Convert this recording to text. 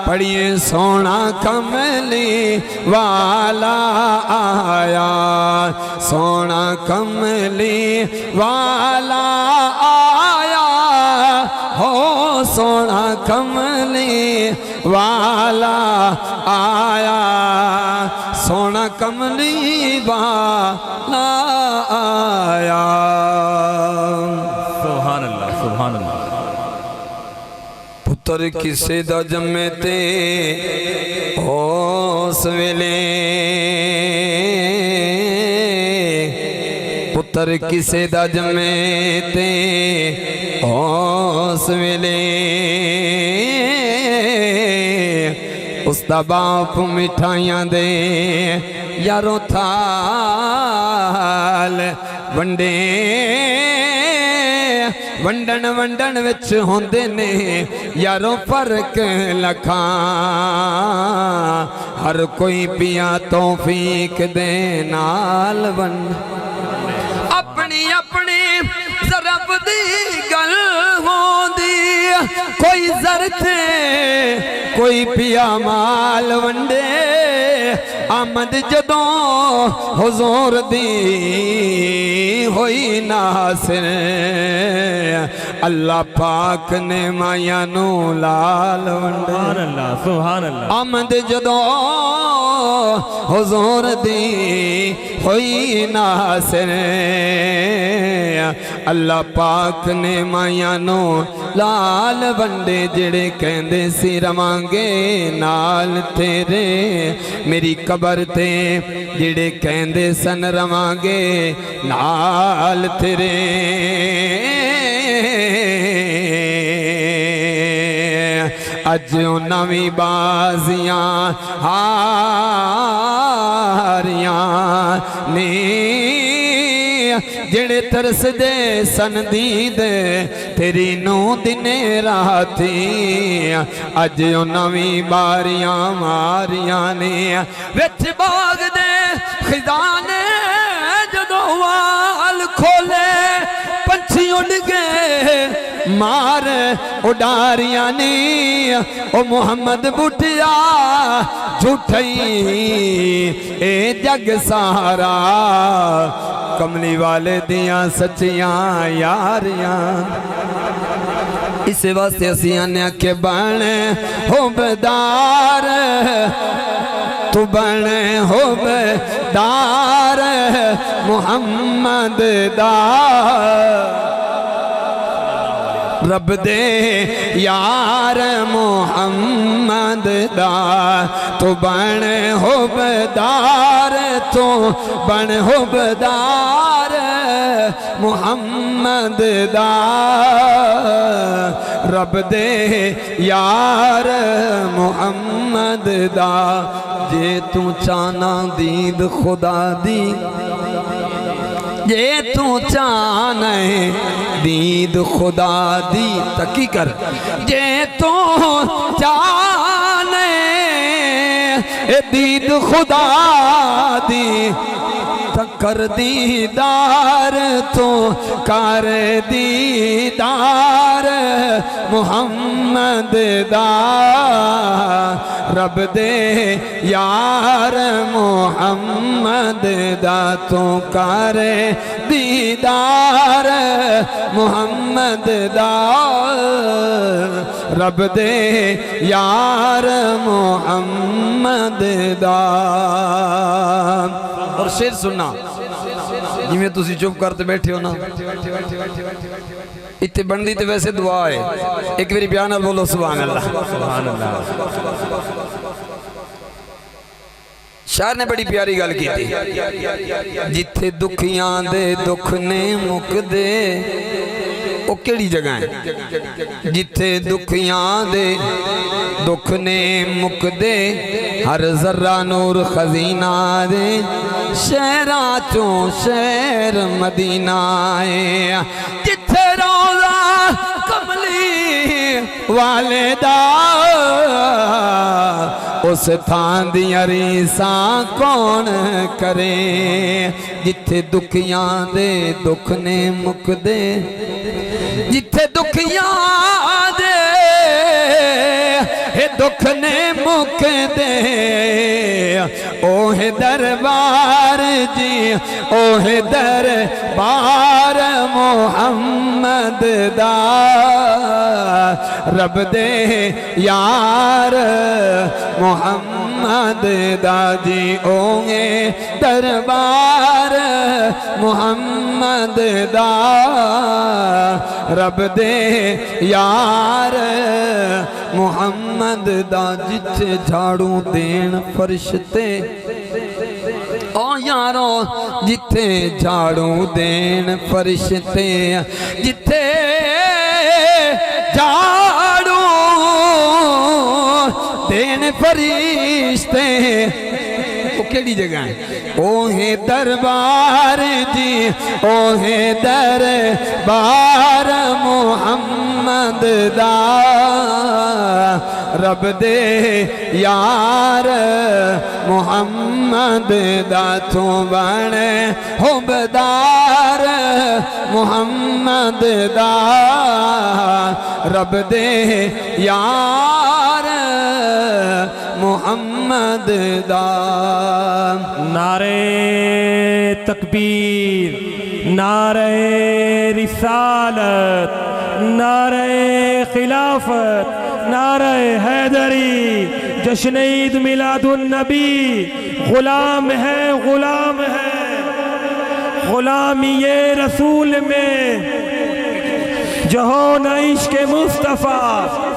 پڑھیے سونا کملی والا آیا سونا کملی والا آیا ہو سونا کملی والا آیا سونا کملی والا آیا سبحان اللہ سبحان اللہ پتر کسے دا جمے تے اس ویلے پتر کسے دا جمے تے اس ویلے اس دا باپ مٹھائیاں دے یاروں تھال ونڈے ونڈن ونڈن وچ ہوندے نے یاروں فرق لکھاں ہر کوئی پیا توفیق دے نال ونڈ اپنی اپنی ضرب دی گل ہوندی کوئی زرتے کوئی پیا مال ونڈے آمد جدوں حضور دی ہوئی ناصر اللہ پاک نے مایا نو لال ونڈے سبحان اللہ سبحان اللہ آمد جدوں حضور دی ہوئی ناصر اللہ پاک نے مایا نو لال ونڈے جڑے کہندے سی روانگے نال تیرے میری قبر تے جڑے کہندے سن روانگے نال تیرے اج نویں بازیاں ہاریاں نے جڑے ترس دے سن دید تیری نو دنے راتی اج نویں باریاں ماریاں نے وچ باغ دے خزانے جدوں وال کھولے پنچھی اڑ گئے مار اڈاریاں نی او محمد بٹیا جھوٹئی اے جگ سارا کملی والے دیاں سچیاں یاریاں اس واسطے اسی آنے کے بنے حبدار تو بنے حبدار محمد دار رب دے یار محمد دا تو بن حبدار تو بن حبدار محمد دا رب دے یار محمد دا جے تو چانا دید خدا دی جے تو چانے دید خدا دی تکی کر جے تو چانے دید خدا دی تکر دیدار تو کر دیدار محمد دا رب دے یار محمد دا تو کر دیدار محمد دا رب دے یار محمد دا اور شیر سننا جی میں تسی چپ کرتے بیٹھے ہو نا اتنے بندی تے ویسے دعا ہے ایک میری بیانہ بولو سبحان اللہ سبحان اللہ شاعر نے بڑی پیاری گل کی تھی جتھے دکھیاں دے دکھ نے مک دے وہ کیڑی جگہ ہے جتھے دکھیاں دے دکھ نے مک دے ہر ذرہ نور خزینہ دے شہران چوں شہر مدینہ ہے جتھے روزہ کملی والدہ اس تھان دیاں ریساں کون کرے جتھے دکھیاں دے دکھ نے مک دے جتھے دکھیاں دے دکھ نے مک دے اوہ دربار جی اوہ دربار محمد دا رب دے یار محمد دا جی اوہ دربار محمد دا رب دے یار محمد دا جتھے جھاڑو دین فرشتے او یارو جتھے جھاڑو دین فرشتے جتھے جھاڑو دین فرشتے وہ کیڑی جگہ ہے اوہ دربار جی اوہ دربار محمد دا رب دے یار محمد دا تو بنے حبدار محمد دا رب دے یار محمد دا نعرہ تکبیر نعرہ رسالت نعرہ خلافت نعرہ حیدری جشن عید میلاد النبی غلام ہے غلامی رسول میں جہان عشق مصطفیٰ